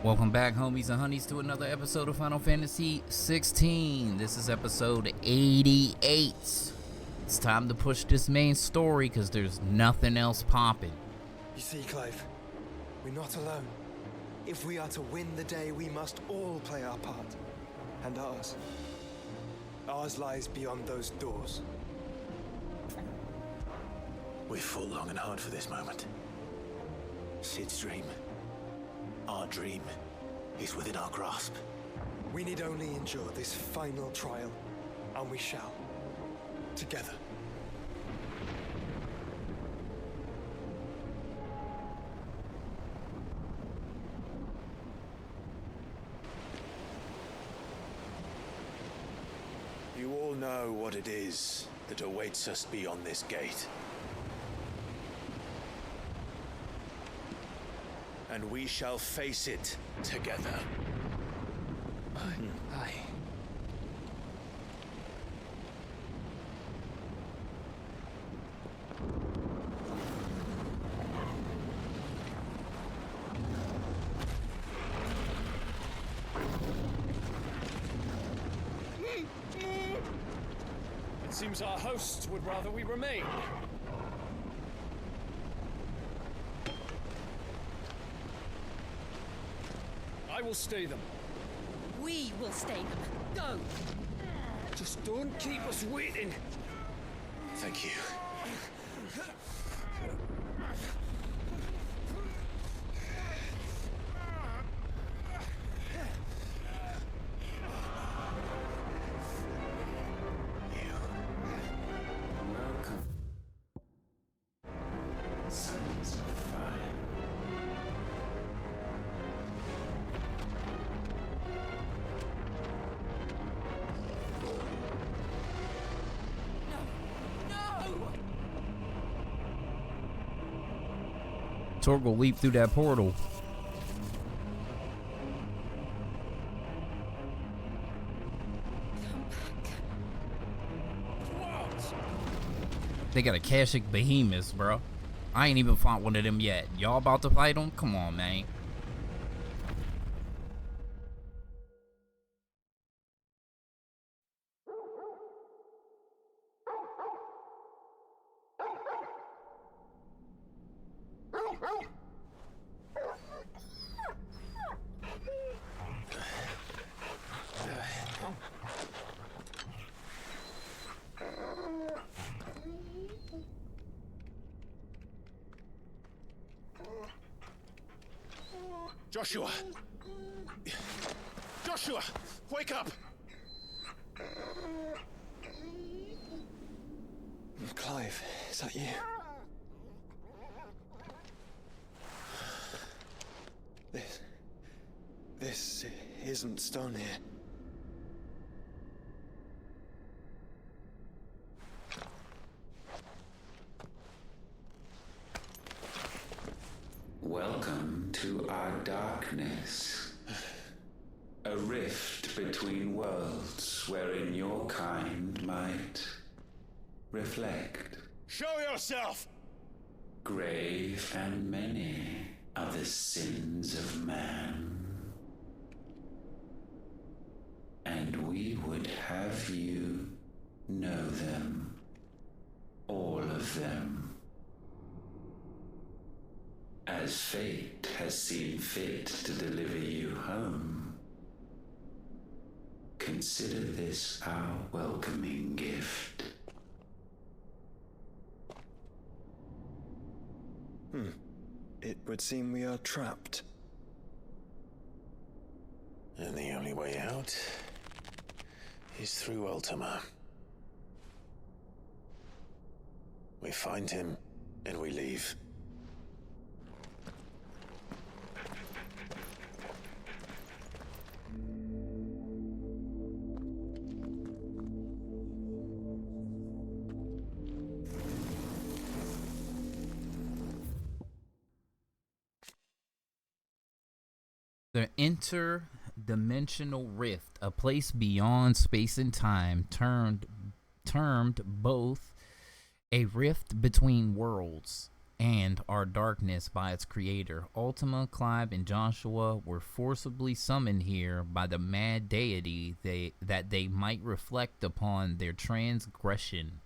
Welcome back, homies and honeys, to another episode of Final Fantasy XVI. This is episode 88. It's time to push this main story because there's nothing else popping. You see, Clive, we're not alone. If we are to win the day, we must all play our part. And ours lies beyond those doors. We've fought long and hard for this moment. Sid's dream, our dream, is within our grasp. We need only endure this final trial, and we shall. Together. You all know what it is that awaits us beyond this gate. And we shall face it together. Aye. It seems our hosts would rather we remain. I will stay them. We will stay them. Go! Just don't keep us waiting. Thank you. Torg will leap through that portal. They got a Kashik behemoth, bro. I ain't even fought one of them yet. Y'all about to fight them? Come on, man. Joshua! Joshua! Wake up! Clive, is that you? This isn't stone here. Welcome to our darkness. A rift between worlds wherein your kind might reflect. Show yourself! Grave and many are the sins of man. And we would have you know them. All of them. As fate has seen fit to deliver you home, consider this our welcoming gift. It would seem we are trapped. And the only way out is through Ultima. We find him, and we leave. The interdimensional rift, a place beyond space and time, termed both a rift between worlds and our darkness by its creator. Ultima, Clive, and Joshua were forcibly summoned here by the mad deity that they might reflect upon their transgression.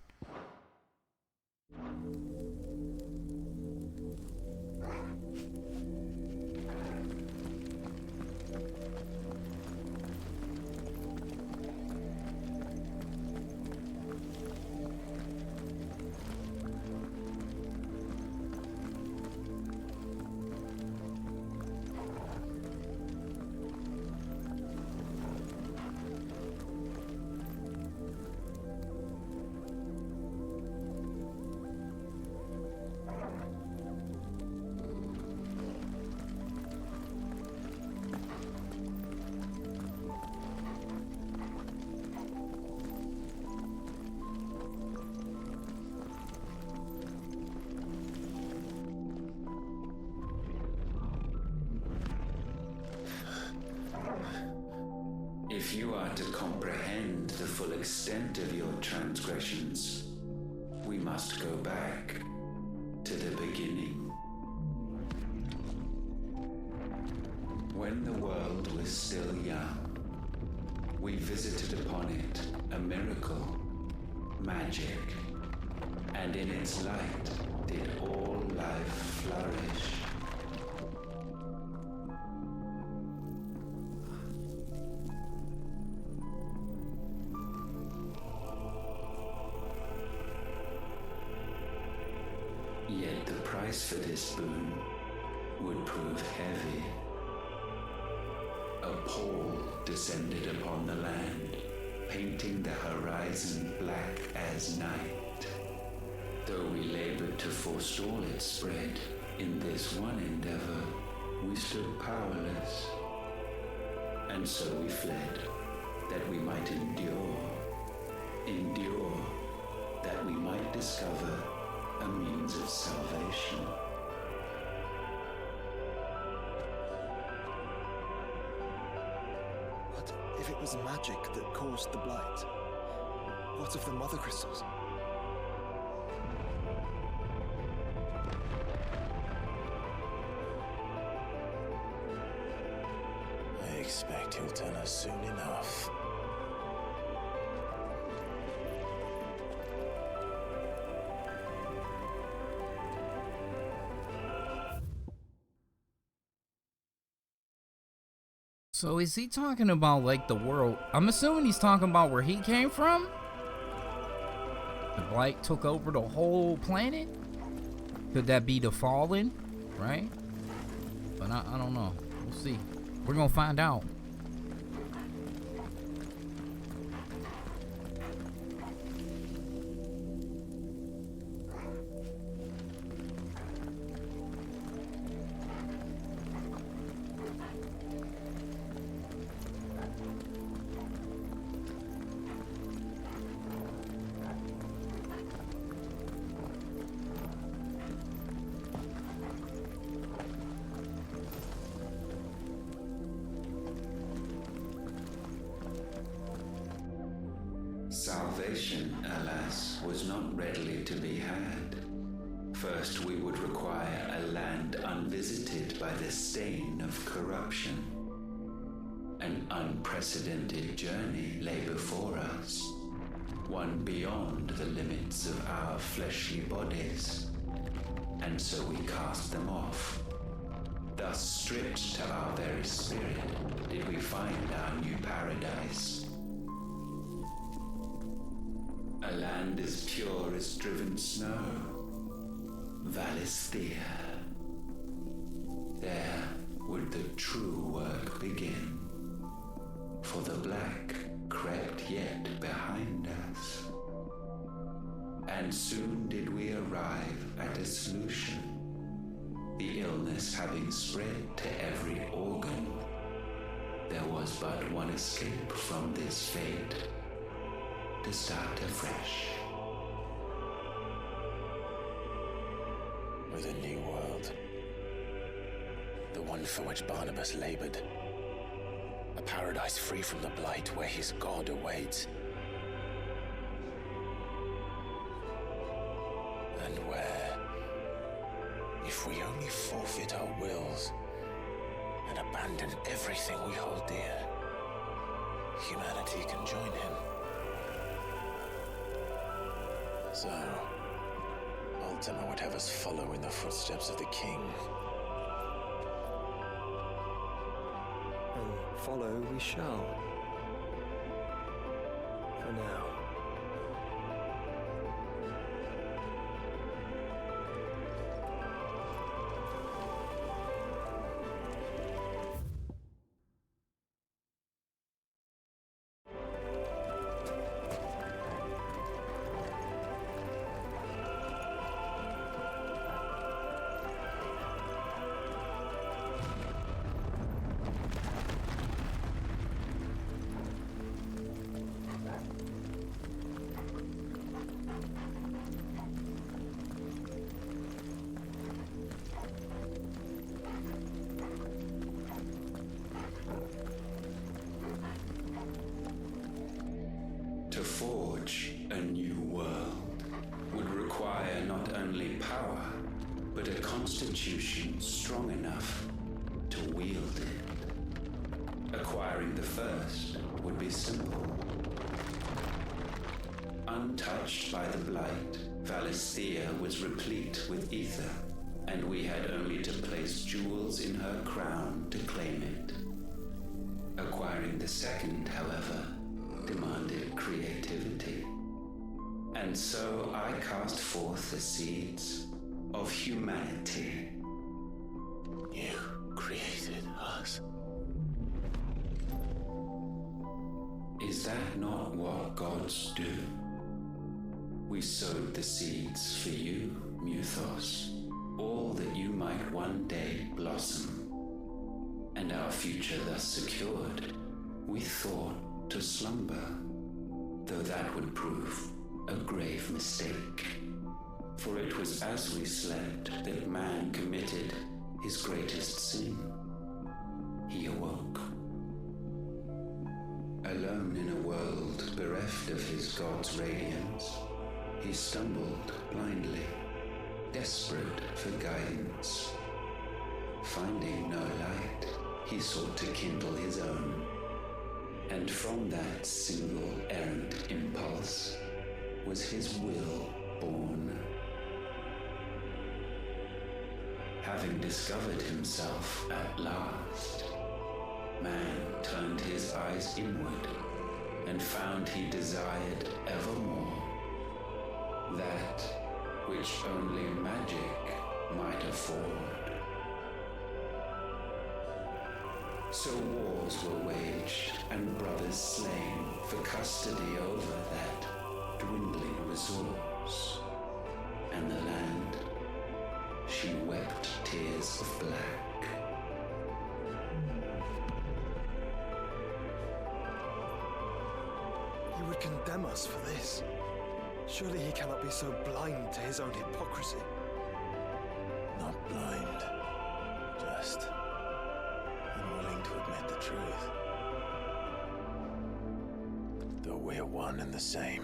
If you are to comprehend the full extent of your transgressions, we must go back to the beginning. When the world was still young, we visited upon it a miracle, magic, and in its light did all life flourish. Yet the price for this boon would prove heavy. A pall descended upon the land, painting the horizon black as night. Though we labored to forestall its spread, in this one endeavor we stood powerless. And so we fled, that we might endure, that we might discover a means of salvation. But if it was magic that caused the blight, what of the mother crystals? I expect he'll tell us soon enough. So is he talking about like the world? I'm assuming he's talking about where he came from? The blight took over the whole planet? Could that be the fallen? Right? But I don't know. We'll see. We're gonna find out. Salvation, alas, was not readily to be had. First, we would require a land unvisited by the stain of corruption. An unprecedented journey lay before us, one beyond the limits of our fleshly bodies. And so we cast them off. Thus, stripped to our very spirit, did we find our new paradise. A land as pure as driven snow, Valisthea. There would the true work begin, for the black crept yet behind us. And soon did we arrive at a solution, the illness having spread to every organ. There was but one escape from this fate, to start afresh. With a new world. The one for which Barnabas labored. A paradise free from the blight where his God awaits. And where forfeit our wills and abandon everything we hold dear, humanity can join him. So, Ultima would have us follow in the footsteps of the king. And follow we shall. For now. To forge a new world would require not only power, but a constitution strong enough to wield it. Acquiring the first would be simple. Untouched by the blight, Valisthea was replete with ether, and we had only to place jewels in her crown to claim it. Acquiring the second, however, demanded creativity. And so I cast forth the seeds of humanity. You created us. Is that not what gods do? We sowed the seeds for you, Muthos, all that you might one day blossom. And our future thus secured, we thought to slumber, though that would prove a grave mistake. For it was as we slept that man committed his greatest sin. He awoke. Alone in a world bereft of his god's radiance, he stumbled blindly, desperate for guidance. Finding no light, he sought to kindle his own. And from that single errant impulse was his will born. Having discovered himself at last, man turned his eyes inward and found he desired evermore that which only magic might afford. So wars were waged and brothers slain for custody over that dwindling resource. And the land, she wept tears of black. You would condemn us for this. Surely he cannot be so blind to his own hypocrisy. Not blind, just unwilling to admit the truth. Though we're one and the same.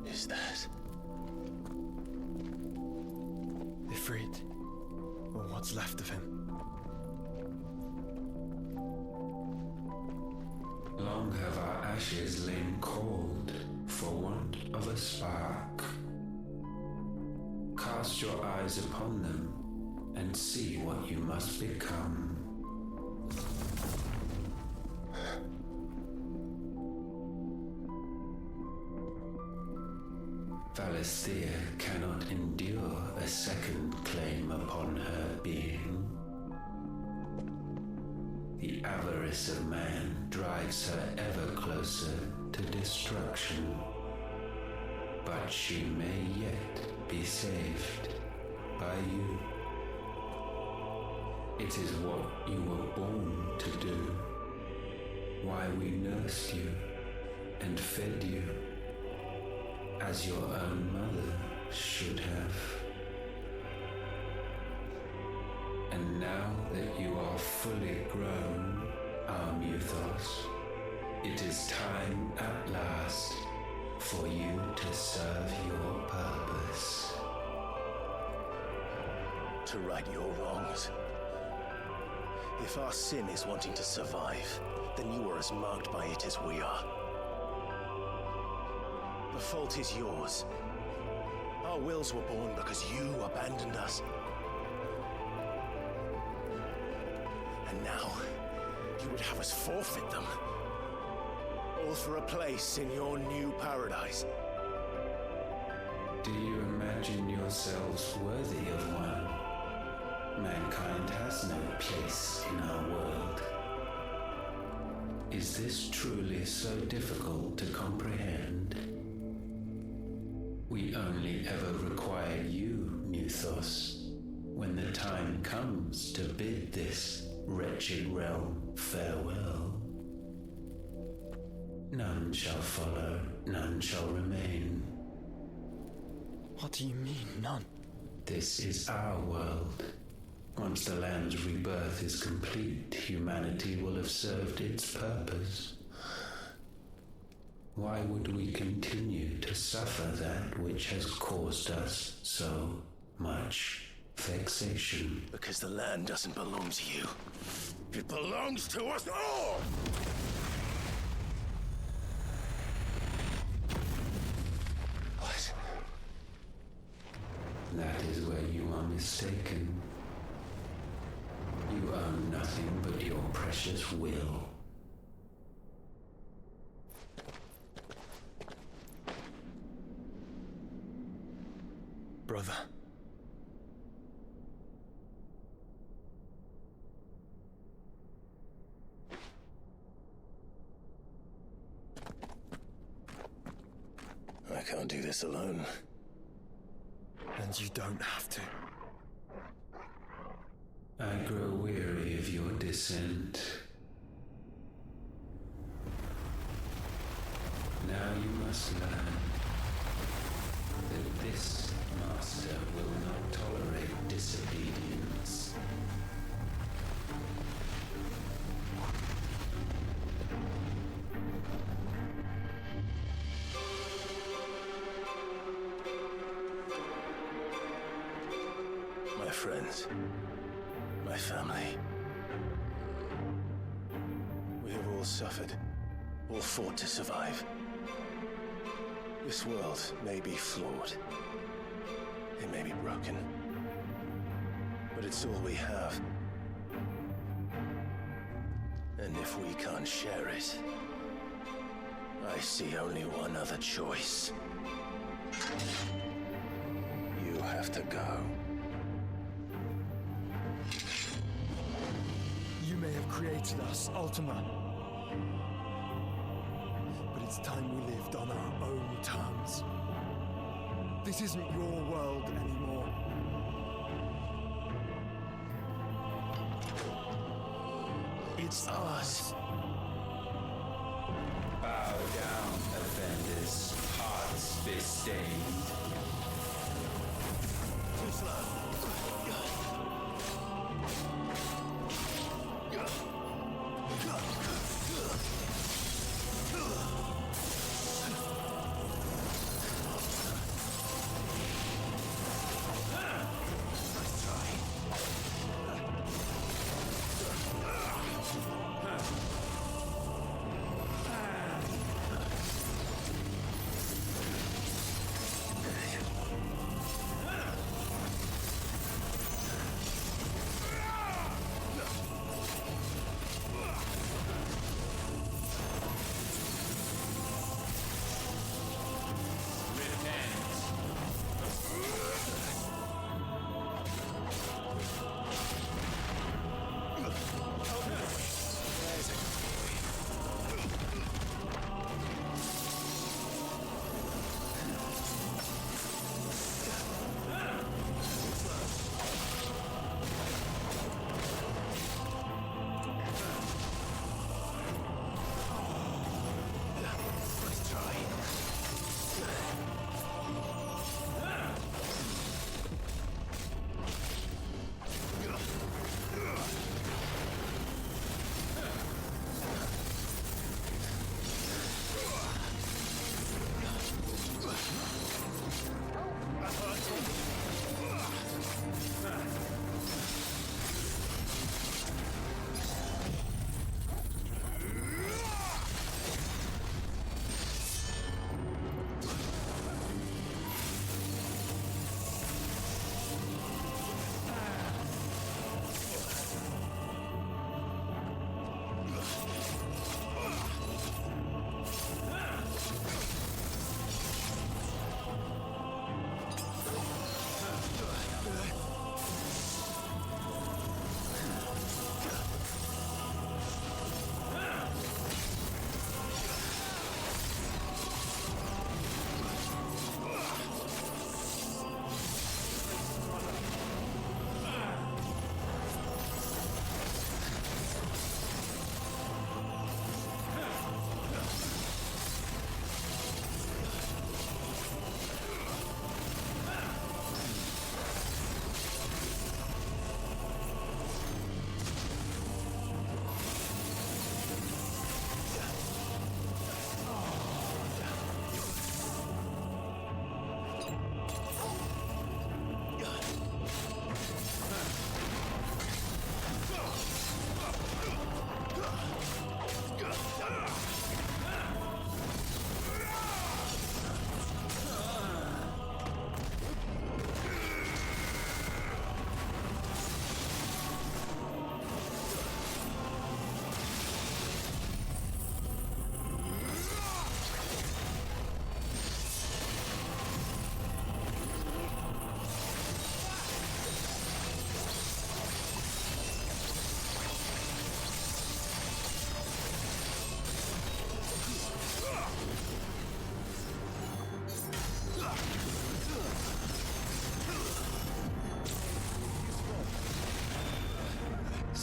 Is that Ifrit, or what's left of him. Long have our ashes lain cold for want of a spark. Cast your eyes upon them and see what you must become. Thea cannot endure a second claim upon her being. The avarice of man drives her ever closer to destruction. But she may yet be saved by you. It is what you were born to do, why we nursed you and fed you, as your own mother should have. And now that you are fully grown, our Muthos, it is time at last for you to serve your purpose. To right your wrongs. If our sin is wanting to survive, then you are as marked by it as we are. The fault is yours. Our wills were born because you abandoned us. And now, you would have us forfeit them. All for a place in your new paradise. Do you imagine yourselves worthy of one? Mankind has no place in our world. Is this truly so difficult to comprehend? We only ever require you, Muthos, when the time comes to bid this wretched realm farewell. None shall follow, none shall remain. What do you mean, none? This is our world. Once the land's rebirth is complete, humanity will have served its purpose. Why would we continue to suffer that which has caused us so much vexation? Because the land doesn't belong to you. It belongs to us all! What? That is where you are mistaken. You own nothing but your precious will. Brother. I can't do this alone. And you don't have to. I grow weary of your dissent. Now you must learn that this master will not tolerate disobedience. My friends, my family. We have all suffered, all fought to survive. This world may be flawed. It may be broken. But it's all we have. And if we can't share it, I see only one other choice. You have to go. You may have created us, Ultima. But it's time we lived on our own terms. This isn't your world anymore. It's ours. Bow down, offenders, hearts be-stained. Too slow.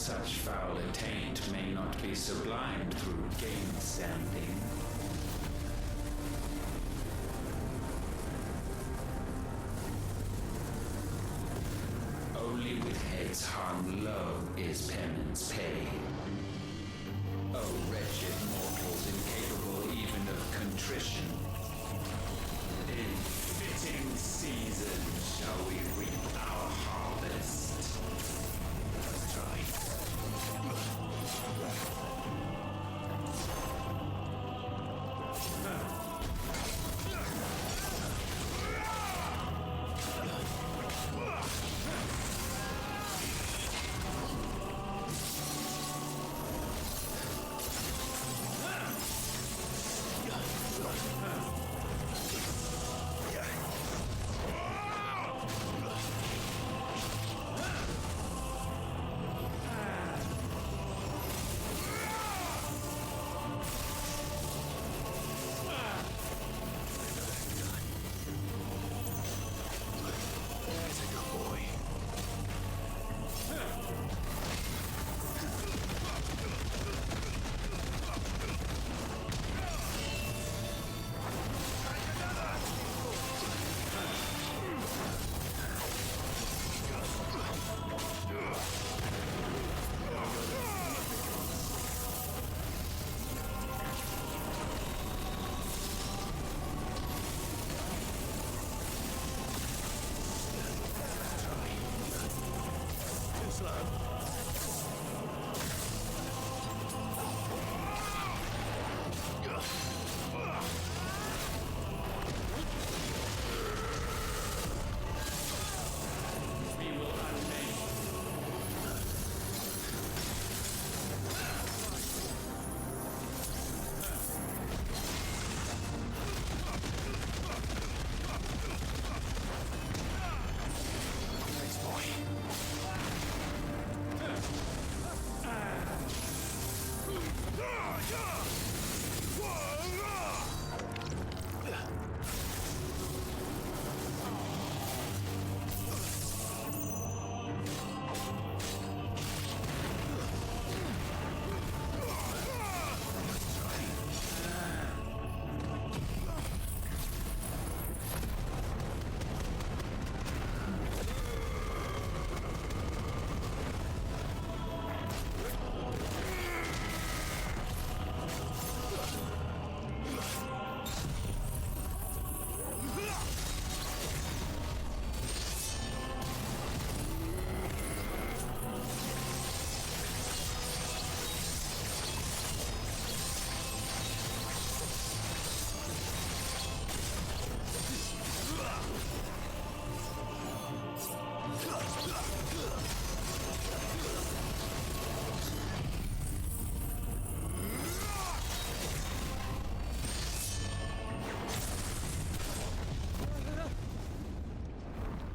Such foul attaint may not be sublimed through gainstanding. Only with heads hung low is penance paid. Oh, wretched mortals incapable even of contrition. In fitting season shall we reap our harvest. Let's try.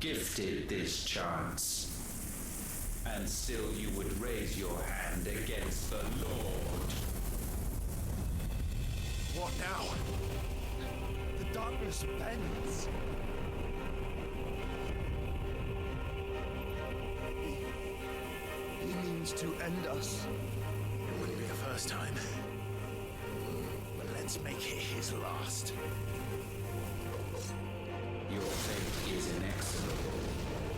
Gifted this chance, and still you would raise your hand against the Lord. What now? The darkness bends. He means to end us. It wouldn't be the first time. But let's make it his last. Your fate is inexorable.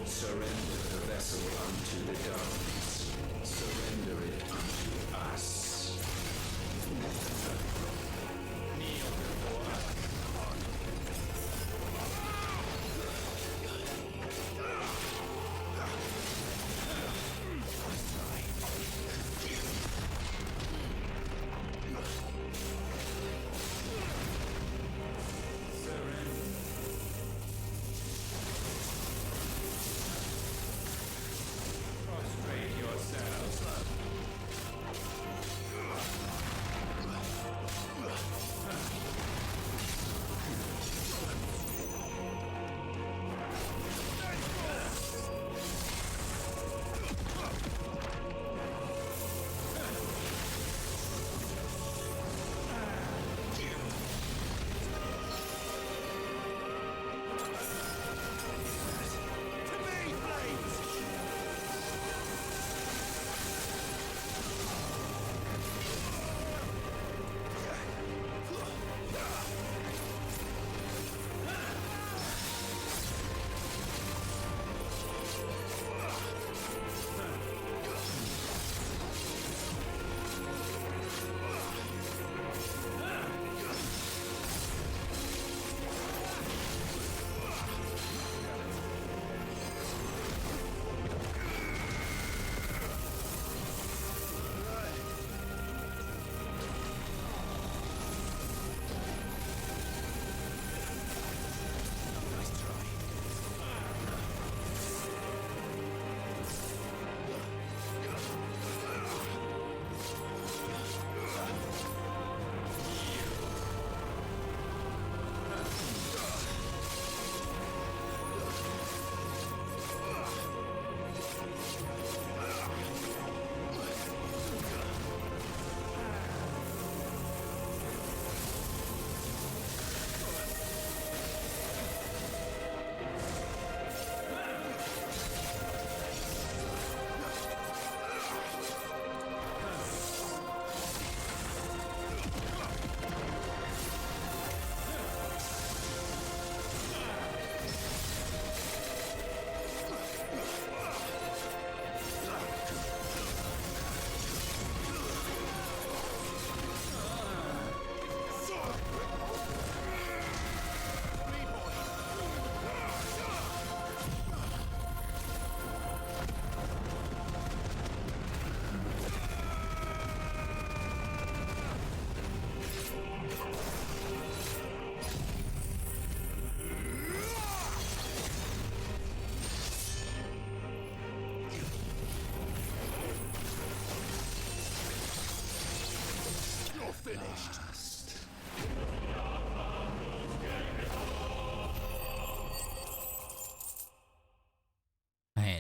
Surrender the vessel unto the darkness. Surrender it unto us. Kneel before us. Prostrate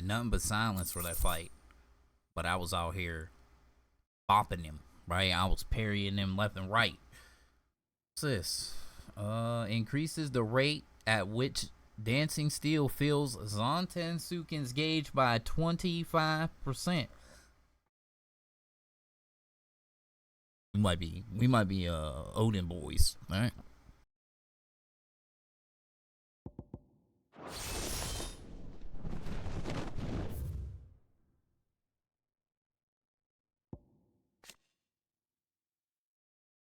nothing but silence for that fight. But I was out here bopping him, right? I was parrying him left and right. What's this? Increases the rate at which dancing steel fills Zantensuken's gauge by 25%. We might be Odin boys, all right?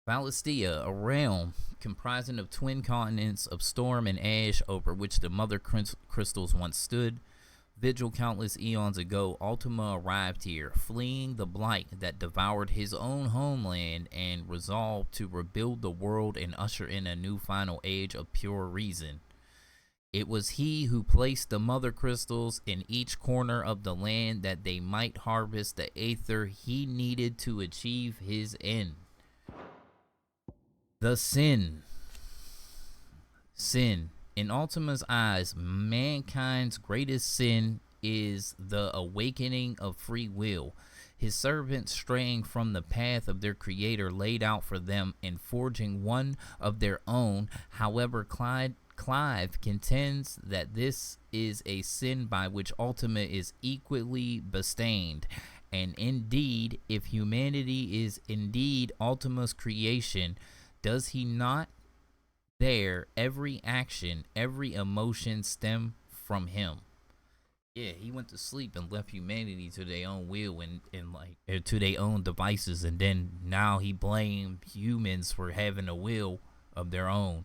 Valistia, a realm comprising of twin continents of storm and ash over which the mother crystals once stood. Vigil countless eons ago, Ultima arrived here, fleeing the blight that devoured his own homeland and resolved to rebuild the world and usher in a new final age of pure reason. It was he who placed the mother crystals in each corner of the land that they might harvest the aether he needed to achieve his end. The sin. In Ultima's eyes, mankind's greatest sin is the awakening of free will. His servants straying from the path of their creator laid out for them and forging one of their own. However, Clive contends that this is a sin by which Ultima is equally bestained. And indeed, if humanity is indeed Ultima's creation, does he not there every action, every emotion stem from him? Yeah, he went to sleep and left humanity to their own will and to their own devices, and then now he blamed humans for having a will of their own.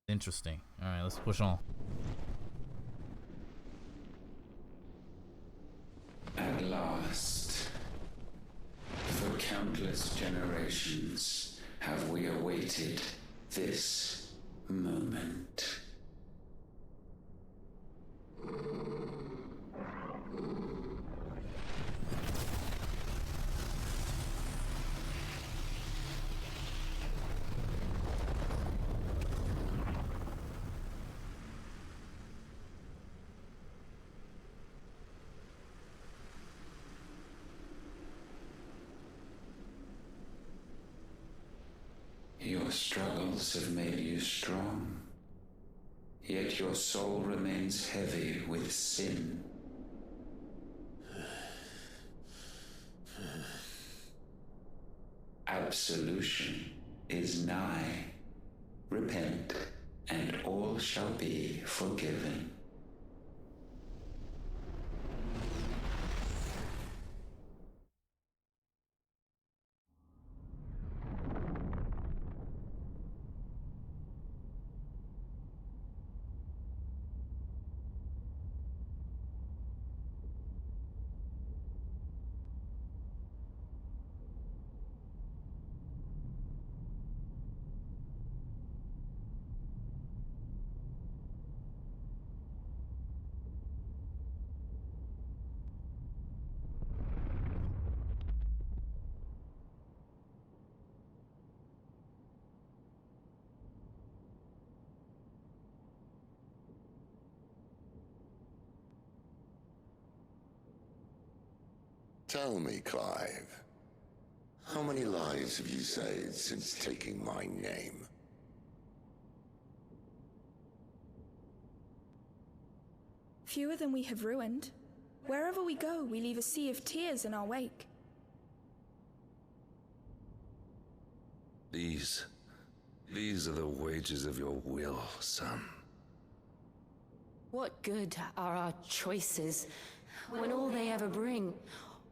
Interesting. All right, let's push on. At last, for countless generations, have we awaited this moment. Your struggles have made you strong, yet your soul remains heavy with sin. Absolution is nigh. Repent, and all shall be forgiven. Tell me, Clive, how many lives have you saved since taking my name? Fewer than we have ruined. Wherever we go, we leave a sea of tears in our wake. These are the wages of your will, son. What good are our choices when all they ever bring,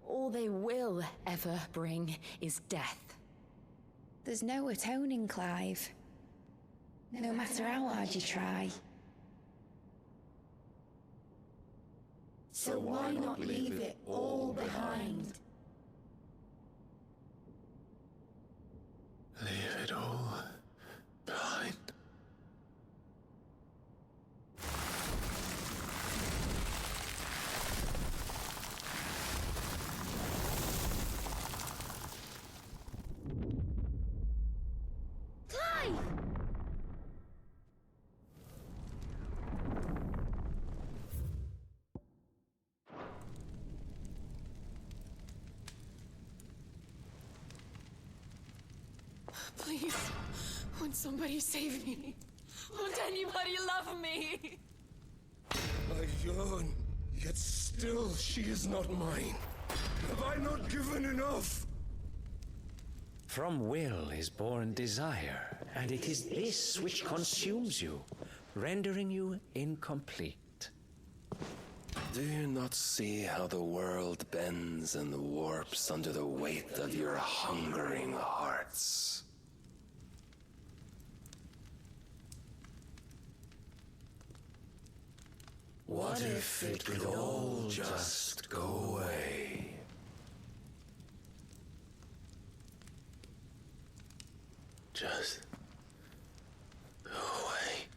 all they will ever bring, is death? There's no atoning, Clive. No matter how hard you try. So why not leave it all behind? Leave it all behind. Please, won't somebody save me? Won't anybody love me? I yearn, yet still she is not mine. Have I not given enough? From will is born desire, and it is this which consumes you, rendering you incomplete. Do you not see how the world bends and warps under the weight of your hungering hearts? What if it could all just go away? Just go away.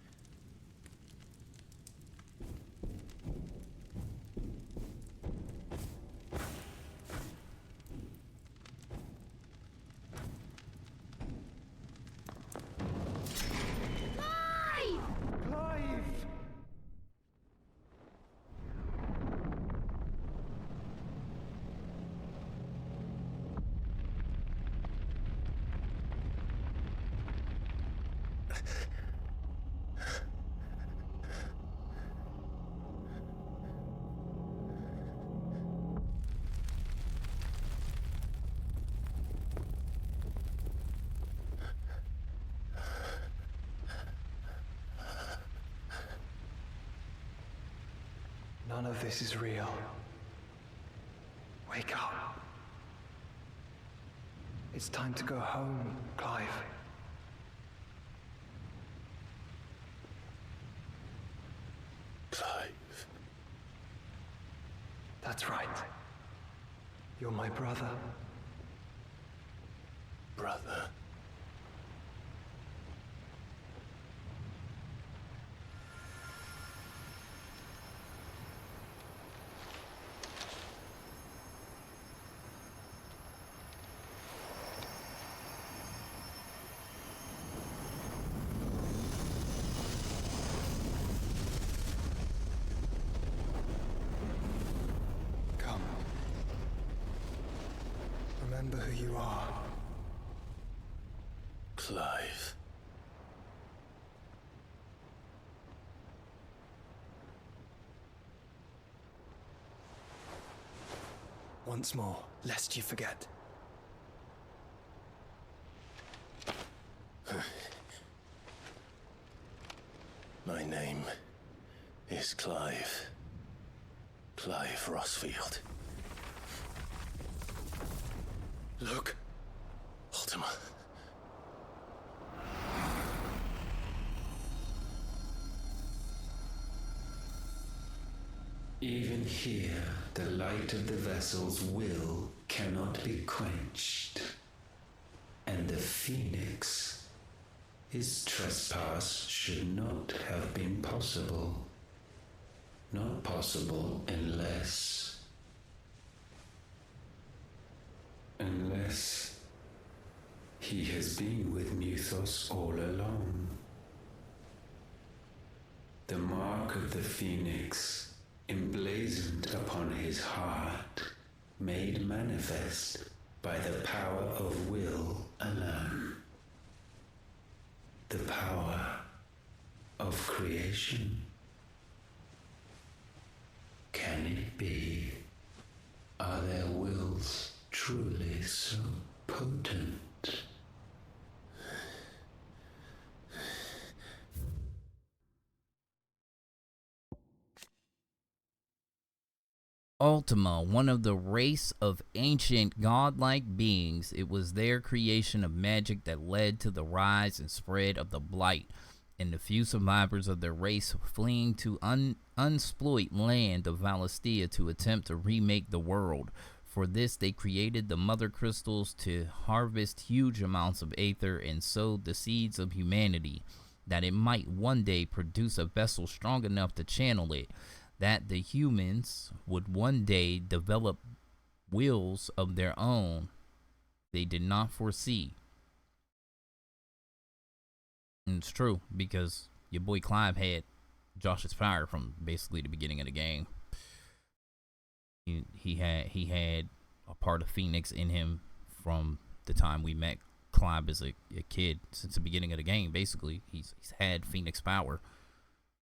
None of this is real. Wake up. It's time to go home, Clive. Clive. That's right. You're my brother. Brother. Come. Remember who you are. Clive. Once more, lest you forget. My name is Clive. Clive Rossfield. Look, Ultima. Even here, the light of the vessel's will cannot be quenched. And the Phoenix, his trespass should not have been possible. Not possible unless he has been with Muthos all along. The mark of the Phoenix, emblazoned upon his heart, made manifest by the power of will alone. The power of creation. Can it be? Are their wills truly so potent? Ultima, one of the race of ancient godlike beings, it was their creation of magic that led to the rise and spread of the Blight, and the few survivors of their race fleeing to unspoilt land of Valistia to attempt to remake the world. For this, they created the mother crystals to harvest huge amounts of aether and sowed the seeds of humanity, that it might one day produce a vessel strong enough to channel it, that the humans would one day develop wills of their own they did not foresee. And it's true, because your boy Clive had Josh's power from basically the beginning of the game. He had a part of Phoenix in him from the time we met Clive is a kid since the beginning of the game. Basically, he's had Phoenix power.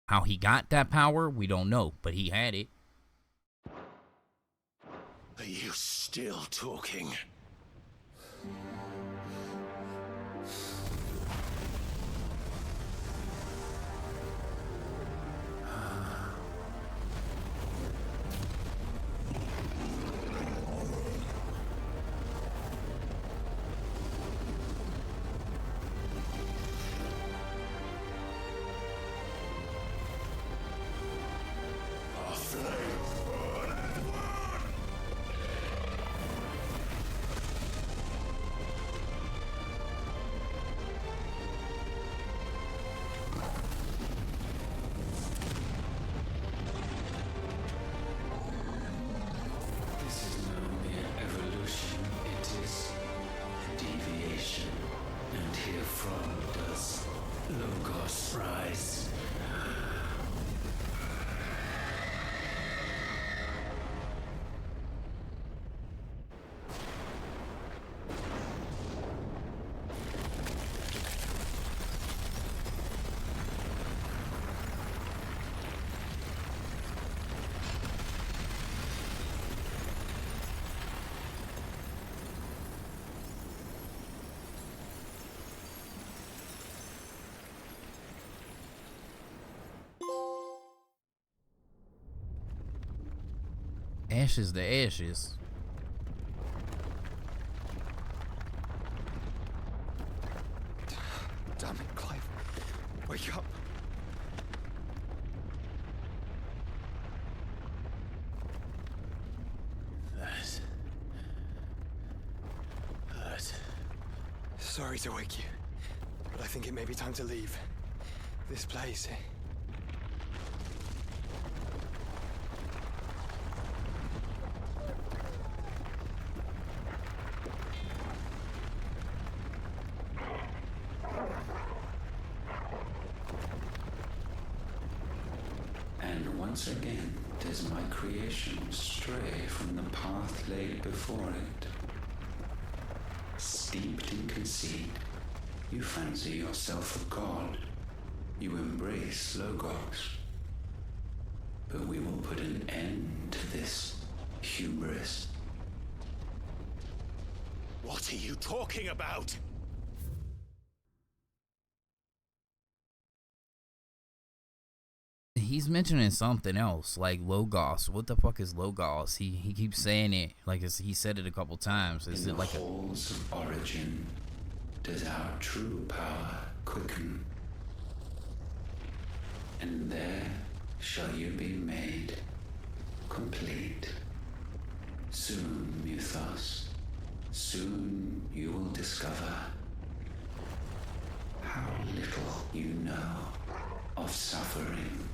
How he got that power, we don't know, but he had it. Are you still talking? Ashes to ashes. Damn it, Clive. Wake up. That hurt. Sorry to wake you, but I think it may be time to leave. This place. And once again does my creation stray from the path laid before it. Steeped in conceit, you fancy yourself a god. You embrace Logos. But we will put an end to this hubris. What are you talking about? He's mentioning something else, like Logos. What the fuck is Logos? He keeps saying it, like he said it a couple times. Is it like in the halls of origin does our true power quicken, and there shall you be made complete. Soon, Mythos, soon you will discover how little you know of suffering.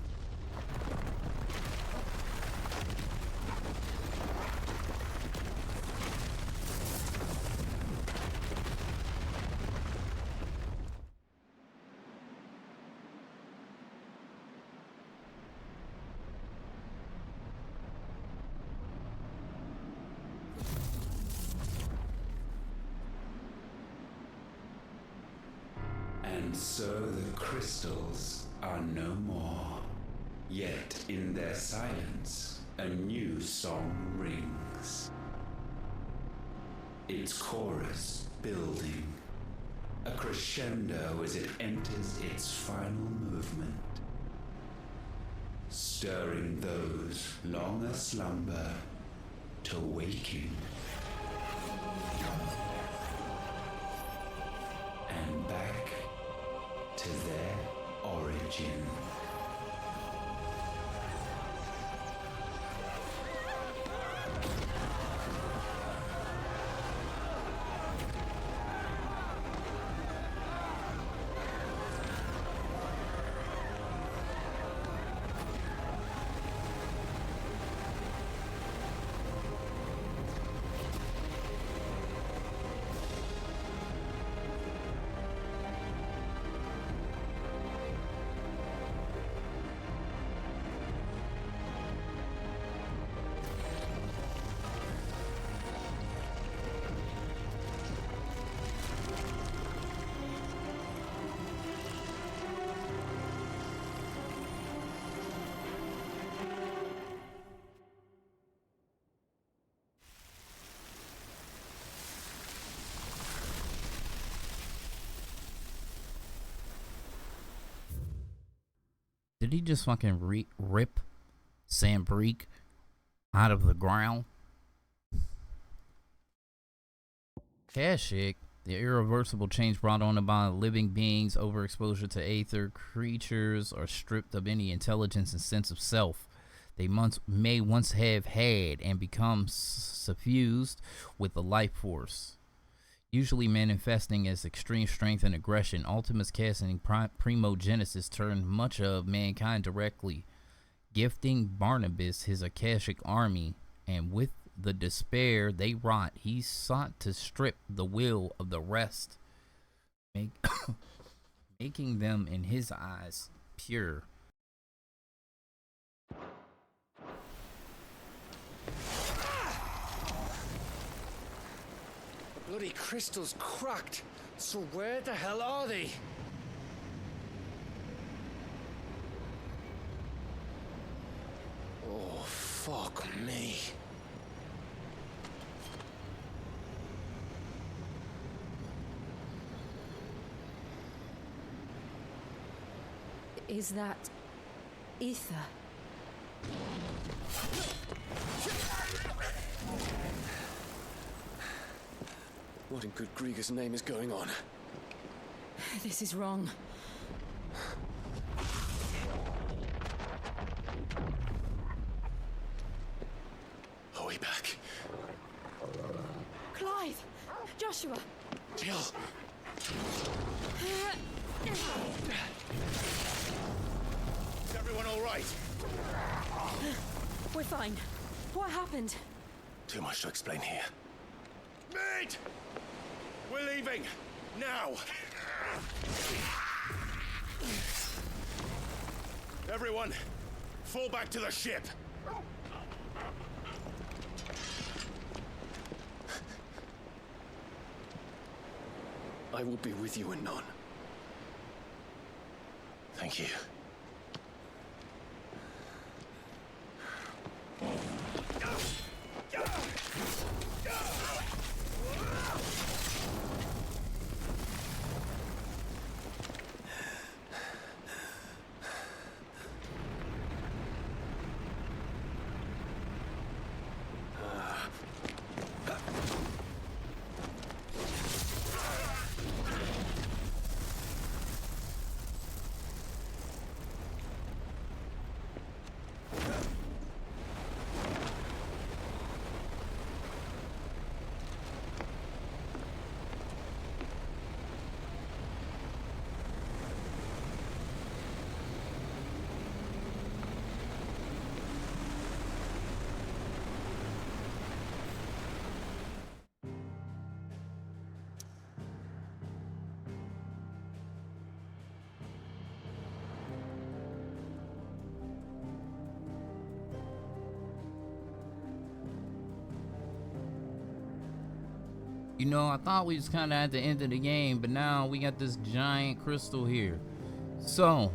And so the crystals are no more. Yet in their silence, a new song rings. Its chorus building, a crescendo as it enters its final movement, stirring those long aslumber to waking. And back to their origin. Did he just fucking rip Sambrique out of the ground? Kashyyyk, the irreversible change brought on by living beings, overexposure to aether creatures are stripped of any intelligence and sense of self they may once have had and become suffused with the life force, usually manifesting as extreme strength and aggression. Ultima's casting primogenesis turned much of mankind directly, gifting Barnabas his Akashic army, and with the despair they wrought, he sought to strip the will of the rest, making them in his eyes pure. The bloody crystal's cracked. So where the hell are they? Oh, fuck me. Is that ether? What in good Grieger's name is going on? This is wrong. Are we back? Clive! Joshua! Jill! Is everyone all right? We're fine. What happened? Too much to explain here. Mate! We're leaving! Now! Everyone, fall back to the ship! I will be with you anon. Thank you. You know, I thought we was kind of at the end of the game, but now we got this giant crystal here. So,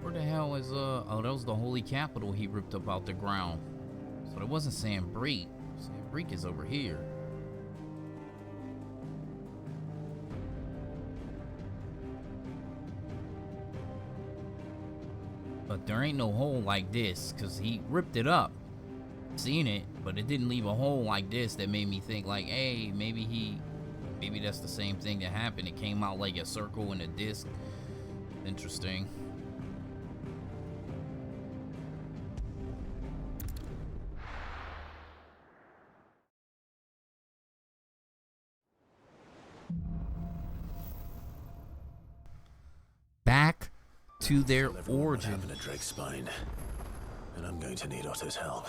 where the hell is, oh, that was the holy capital he ripped up out the ground. So it wasn't Sambrique. Sambrique is over here. But there ain't no hole like this, because he ripped it up. Seen it, but it didn't leave a hole like this that made me think like, hey, maybe that's the same thing that happened. It came out like a circle and a disc. Interesting. Back to their origin. Having a Drake's spine, and I'm going to need Otto's help.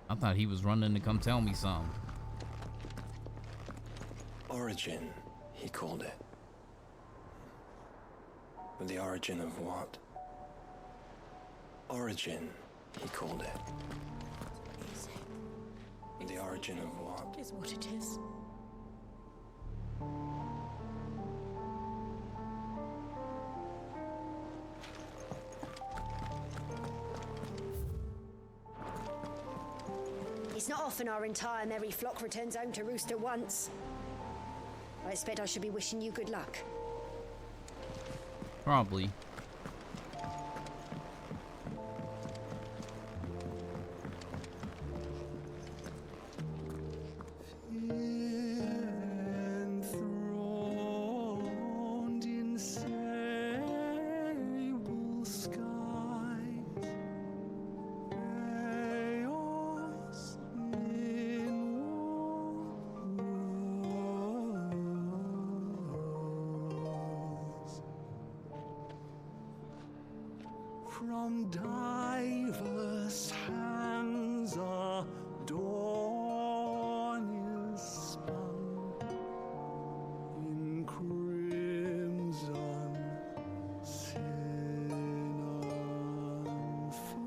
I thought he was running to come tell me something. Origin, he called it. But the origin of what? Origin, he called it. The origin of what? Is what it is. It's not often our entire merry flock returns home to roost at once. I expect I should be wishing you good luck. Probably. From diverse hands a dawn is spun in crimson sin unfolds.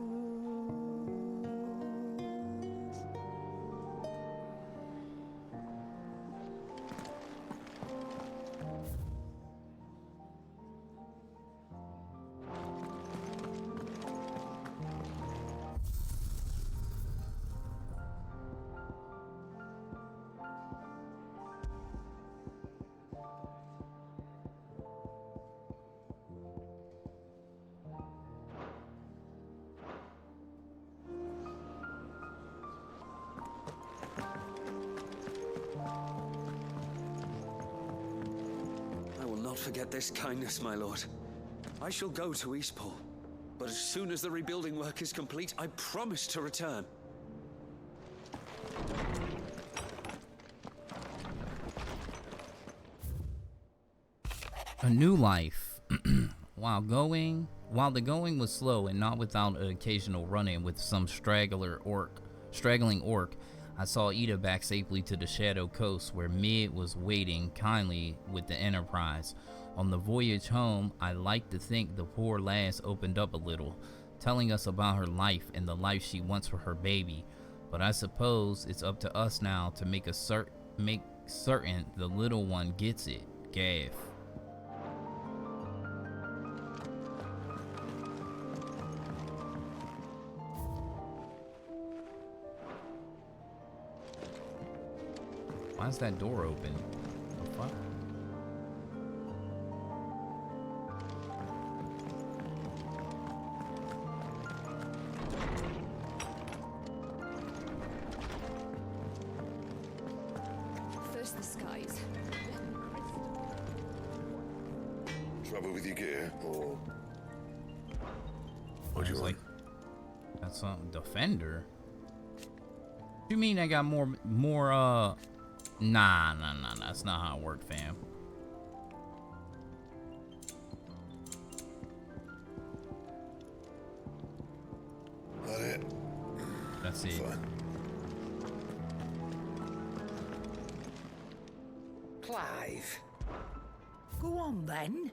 I will not forget this kindness, my lord. I shall go to Eastport, but as soon as the rebuilding work is complete, I promise to return. A new life. While the going was slow and not without an occasional run-in with some straggling orc, I saw Ida back safely to the Shadow Coast, where Mid was waiting kindly with the Enterprise. On the voyage home, I like to think the poor lass opened up a little, telling us about her life and the life she wants for her baby. But I suppose it's up to us now to make certain the little one gets it. Gav. Why is that door open? The fuck? First the skies. Trouble with your gear, or What do you like? That's something. Defender? You mean I got more Nah, that's not how it worked, fam. that it? That's it. Fine. Clive. Go on then.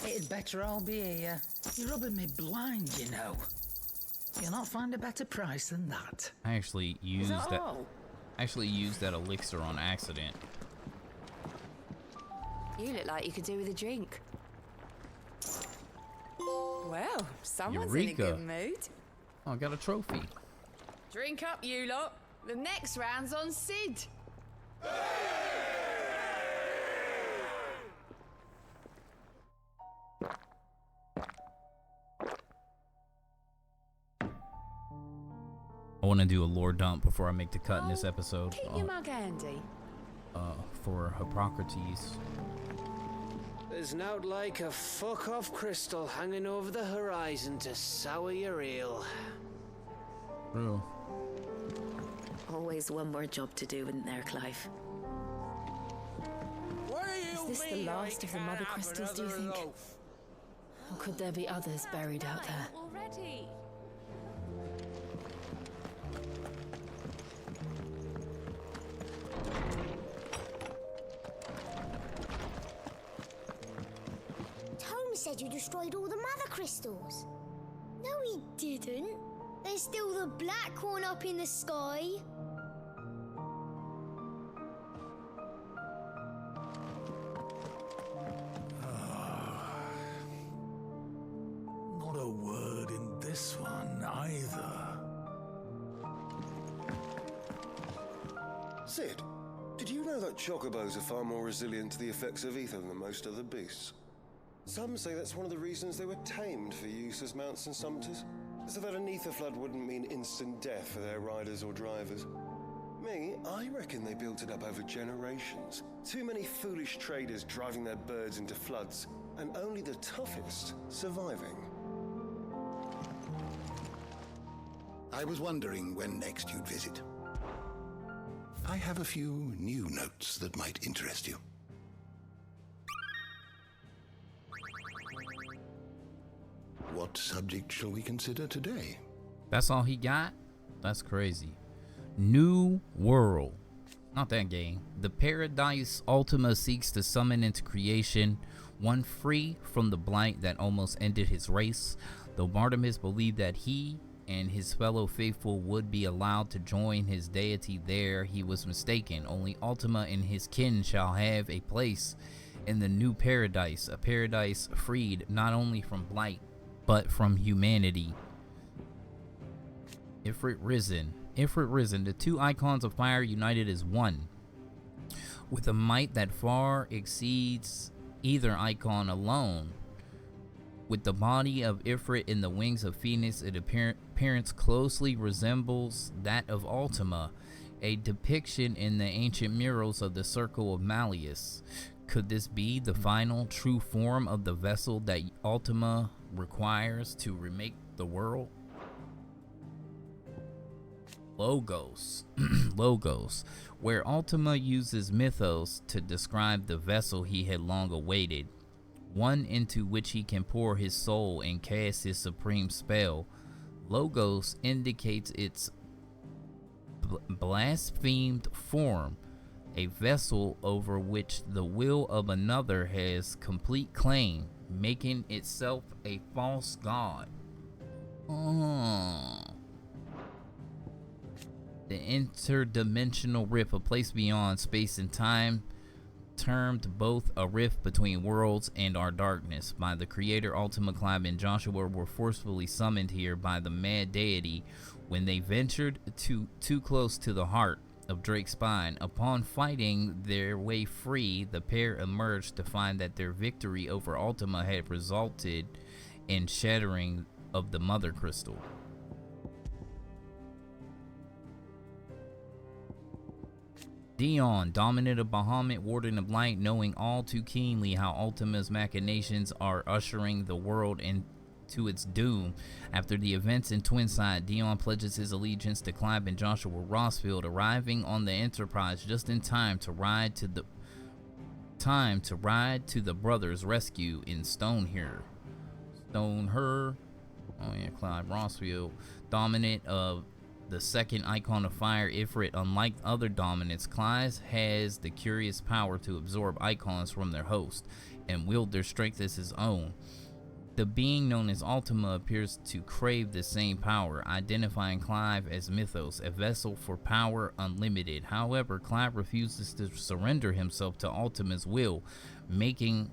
It'd better all be here. You're rubbing me blind, you know. You'll not find a better price than that. I actually used that. all? Actually used that elixir on accident. You look like you could do with a drink. Well, someone's in a Eureka. good mood. Oh, I got a trophy. Drink up, you lot. The next round's on Sid. I want to do a lore dump before I make the cut in this episode. Keep your mug handy. For Hippocrates. There's nowt like a fuck-off crystal hanging over the horizon to sour your ale. True. Always one more job to do, isn't there, Clive? Is this the last of the mother crystals, do you think? Or could there be others buried out there? Already. Tom said you destroyed all the mother crystals. No, he didn't. There's still the black one up in the sky. Not a word in this one either. Sid, did you know that chocobos are far more resilient to the effects of ether than most other beasts? Some say that's one of the reasons they were tamed for use as mounts and sumpters, so that an ether flood wouldn't mean instant death for their riders or drivers. Me, I reckon they built it up over generations. Too many foolish traders driving their birds into floods, and only the toughest surviving. I was wondering when next you'd visit. I have a few new notes that might interest you. What subject shall we consider today? That's all he got? That's crazy. New World. Not that game. The paradise Ultima seeks to summon into creation, one free from the blight that almost ended his race. Though Bartimus believed that he and his fellow faithful would be allowed to join his deity there, he was mistaken. Only Ultima and his kin shall have a place in the new paradise, a paradise freed not only from blight, but from humanity. Ifrit Risen. Ifrit Risen, the two icons of fire united as one, with a might that far exceeds either icon alone. With the body of Ifrit and the wings of Phoenix, its appearance closely resembles that of Ultima, a depiction in the ancient murals of the Circle of Malleus. Could this be the final true form of the vessel that Ultima requires to remake the world? Logos. Logos, where Ultima uses mythos to describe the vessel he had long awaited, one into which he can pour his soul and cast his supreme spell. Logos indicates its blasphemed form, a vessel over which the will of another has complete claim, making itself a false god. The interdimensional rift, a place beyond space and time, termed both a rift between worlds and our darkness. By the creator, Ultima, Clive, and Joshua were forcefully summoned here by the mad deity when they ventured too close to the heart of Drake's spine. Upon fighting their way free, the pair emerged to find that their victory over Ultima had resulted in shattering of the Mother Crystal. Dion, dominant of Bahamut, warden of light, knowing all too keenly how Ultima's machinations are ushering the world into its doom. After the events in Twinside, Dion pledges his allegiance to Clive and Joshua Rossfield, arriving on the Enterprise just in time to ride to the brothers' rescue in Stoneher. Oh yeah, Clive Rossfield, dominant of the second icon of fire, Ifrit. Unlike other dominants, Clive has the curious power to absorb icons from their host and wield their strength as his own. The being known as Ultima appears to crave the same power, identifying Clive as Mythos, a vessel for power unlimited. However, Clive refuses to surrender himself to Ultima's will, making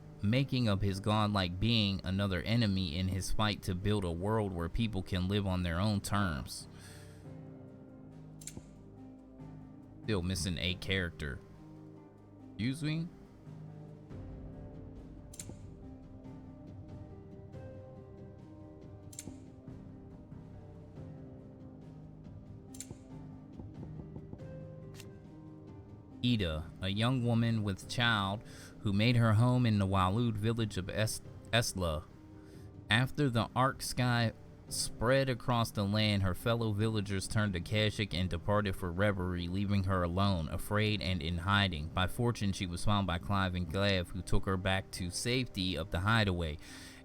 of his godlike being another enemy in his fight to build a world where people can live on their own terms. Still missing a character. Excuse me? Ida, a young woman with child who made her home in the Walud village of Esla. After the arc sky spread across the land, her fellow villagers turned to Kashyyyk and departed for reverie, leaving her alone, afraid and in hiding. By fortune, she was found by Clive and Glav, who took her back to safety of the hideaway.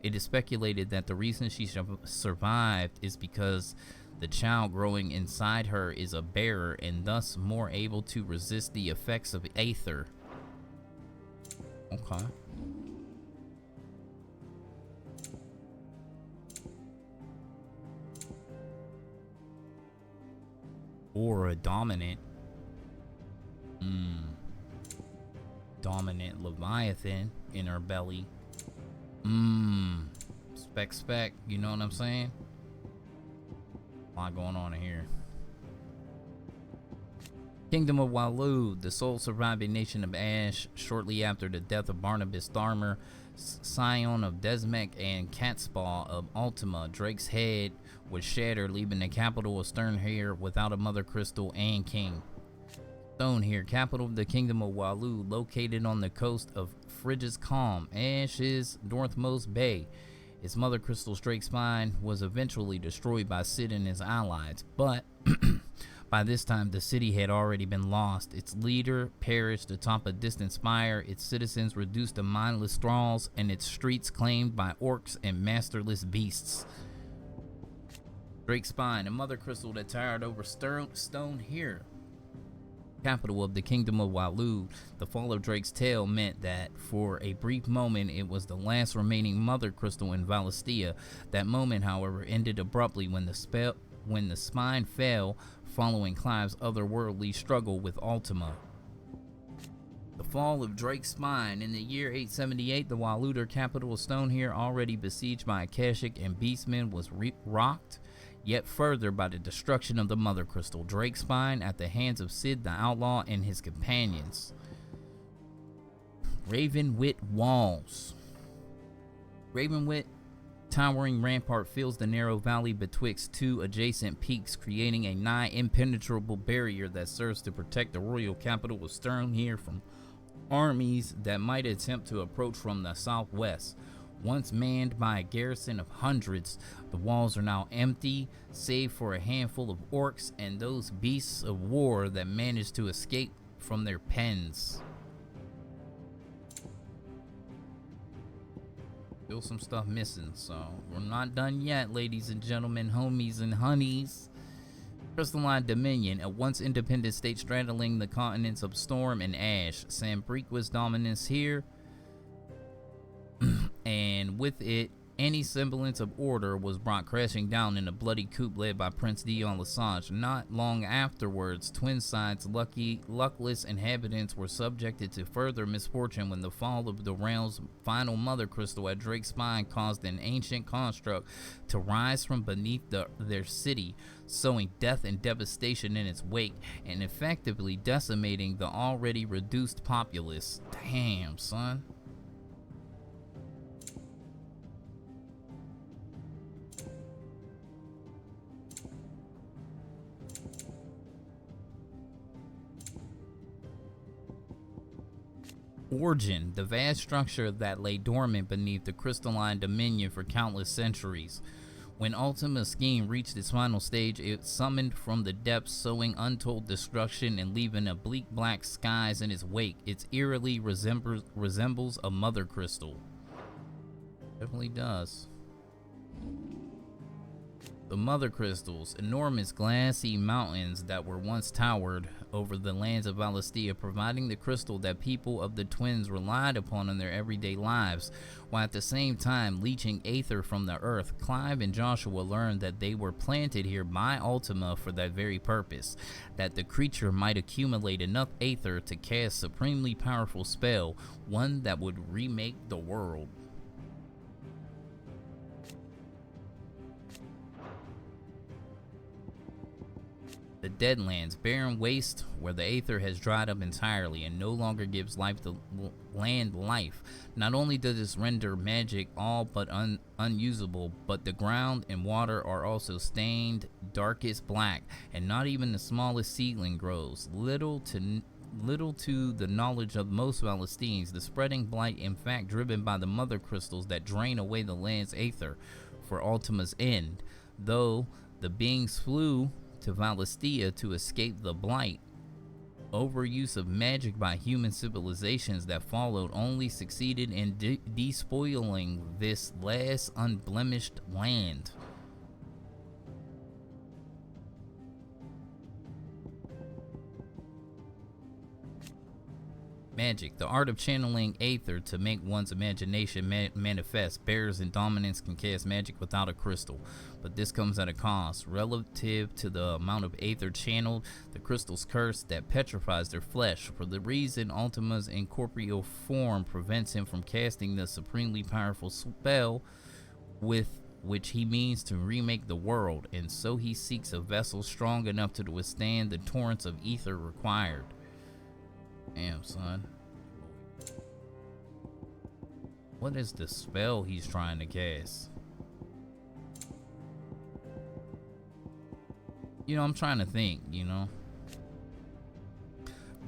It is speculated that the reason she survived is because the child growing inside her is a bearer and thus more able to resist the effects of aether. Okay. Or a dominant. Dominant Leviathan in her belly. Spec, you know what I'm saying? A lot going on in here. Kingdom of Walud, the sole surviving nation of Ash, shortly after the death of Barnabas Tharmer, scion of Desmek and Catspaw of Ultima. Drake's head was shattered, leaving the capital of Sternhere without a mother crystal and king. Stonehere, capital of the Kingdom of Walud, located on the coast of Frigis Calm, Ash's northmost bay. Its mother crystal Drake's spine was eventually destroyed by Sid and his allies, but by this time, the city had already been lost. Its leader perished atop a distant spire, its citizens reduced to mindless thralls, and its streets claimed by orcs and masterless beasts. Drake's Spine, a mother crystal that towered over Stonehere, capital of the Kingdom of Walud. The fall of Drake's tail meant that, for a brief moment, it was the last remaining mother crystal in Valistia. That moment, however, ended abruptly when the spine fell, following Clive's otherworldly struggle with Ultima. The fall of Drake's Spine. In the year 878, the Waluder capital of Stonehere, already besieged by Akashic and Beastmen, was rocked yet further by the destruction of the Mother Crystal. Drake's Spine at the hands of Sid the Outlaw and his companions. Ravenwit Walls. Ravenwit towering rampart fills the narrow valley betwixt two adjacent peaks, creating a nigh impenetrable barrier that serves to protect the royal capital of Stonehere from armies that might attempt to approach from the southwest. Once manned by a garrison of hundreds, the walls are now empty, save for a handful of orcs and those beasts of war that managed to escape from their pens. Still some stuff missing, so we're not done yet, ladies and gentlemen, homies and honeys. Crystalline Dominion, a once independent state straddling the continents of Storm and Ash. Sambriqua's dominance here, and with it, any semblance of order was brought crashing down in a bloody coup led by Prince Dion Lesage. Not long afterwards, Twinside's luckless inhabitants were subjected to further misfortune when the fall of the realm's final mother crystal at Drake's Spine caused an ancient construct to rise from beneath their city, sowing death and devastation in its wake and effectively decimating the already reduced populace. Damn, son. Origin, the vast structure that lay dormant beneath the crystalline dominion for countless centuries. When Ultima's scheme reached its final stage, it summoned from the depths, sowing untold destruction and leaving a bleak black skies in its wake. It eerily resembles a mother crystal. Definitely does. The mother crystals, enormous glassy mountains that were once towered over the lands of Valistia, providing the crystal that people of the twins relied upon in their everyday lives, while at the same time leaching aether from the earth. Clive and Joshua learned that they were planted here by Ultima for that very purpose, that the creature might accumulate enough aether to cast a supremely powerful spell, one that would remake the world. The Deadlands, barren waste where the aether has dried up entirely and no longer gives life to land life. Not only does this render magic all but unusable, but the ground and water are also stained darkest black, and not even the smallest seedling grows. Little to the knowledge of most Valistians, the spreading blight in fact driven by the mother crystals that drain away the land's aether for Ultima's end. Though the beings flew to Valistia to escape the blight, overuse of magic by human civilizations that followed only succeeded in despoiling this last unblemished land. Magic, the art of channeling aether to make one's imagination manifest. Bearers in dominance can cast magic without a crystal, but this comes at a cost. Relative to the amount of aether channeled, the crystal's curse that petrifies their flesh. For the reason Ultima's incorporeal form prevents him from casting the supremely powerful spell with which he means to remake the world, and so he seeks a vessel strong enough to withstand the torrents of ether required. Damn, son. What is the spell he's trying to cast? You know, I'm trying to think, you know.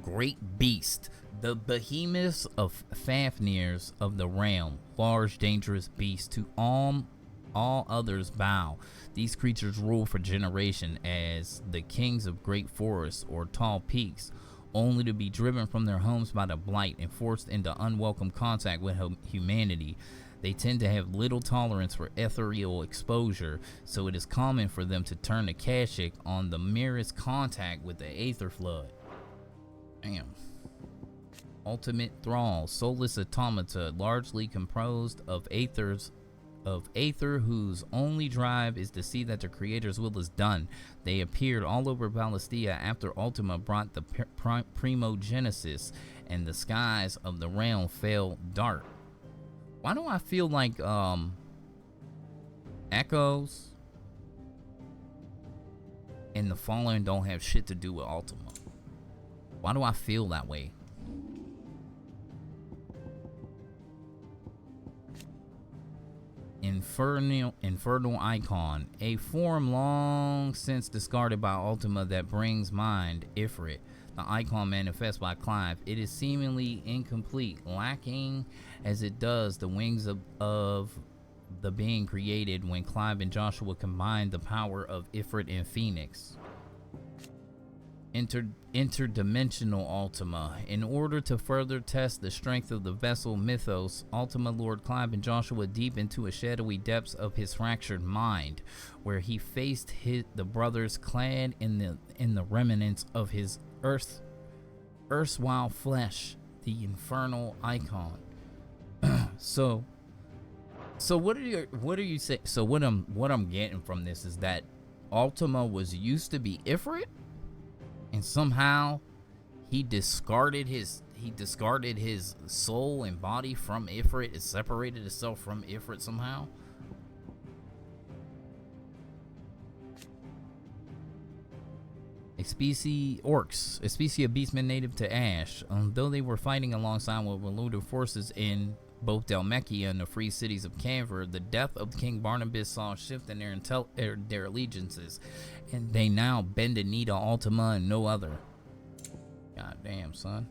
Great beast, the behemoths of Fafnirs of the realm, large dangerous beasts, to all others bow. These creatures rule for generation as the kings of great forests or tall peaks, only to be driven from their homes by the blight and forced into unwelcome contact with humanity. They tend to have little tolerance for ethereal exposure, so it is common for them to turn to Kashyyyk on the merest contact with the aether flood. Damn. Ultimate thrall, soulless automata, largely composed of aether whose only drive is to see that their creator's will is done. They appeared all over Balestia after Ultima brought the primogenesis, and the skies of the realm fell dark. Why do I feel like Echoes and the Fallen don't have shit to do with Ultima? Why do I feel that way? Infernal icon, a form long since discarded by Ultima that brings mind Ifrit. The icon manifests by Clive. It is seemingly incomplete, lacking as it does the wings of the being created when Clive and Joshua combined the power of Ifrit and Phoenix. Interdimensional Ultima. In order to further test the strength of the vessel mythos, Ultima lured Clive and Joshua deep into a shadowy depths of his fractured mind, where he faced the brothers clad in the remnants of his erstwhile flesh, the infernal icon. So what are you saying? So what I'm getting from this is that Ultima was used to be Ifrit, and somehow he discarded his soul and body from Ifrit. It separated itself from Ifrit somehow. A species of beastmen native to Ash. Though they were fighting alongside with eluded forces in both Dhalmekia and the free cities of Canver, the death of King Barnabas saw a shift in their allegiances, and they now bend the knee to Ultima and no other. God damn, son.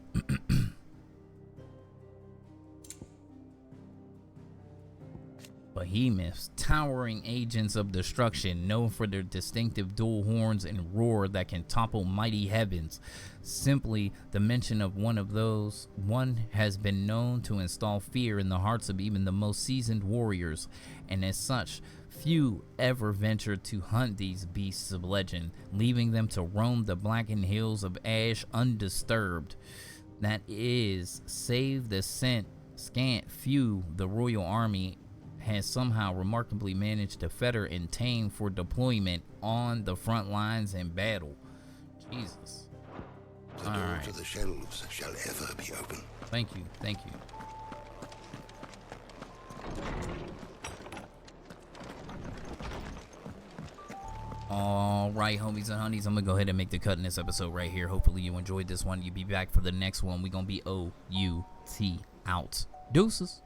Behemoths, towering agents of destruction, known for their distinctive dual horns and roar that can topple mighty heavens. Simply the mention of one has been known to install fear in the hearts of even the most seasoned warriors, and as such, few ever venture to hunt these beasts of legend, leaving them to roam the blackened hills of Ash undisturbed. That is, save the scant few the royal army has somehow remarkably managed to fetter and tame for deployment on the front lines in battle. Jesus. The door to the shelves shall ever be open. Thank you. All right, homies and honeys, I'm gonna go ahead and make the cut in this episode right here. Hopefully you enjoyed this one. You'll be back for the next one. We're gonna be OUT out. Deuces.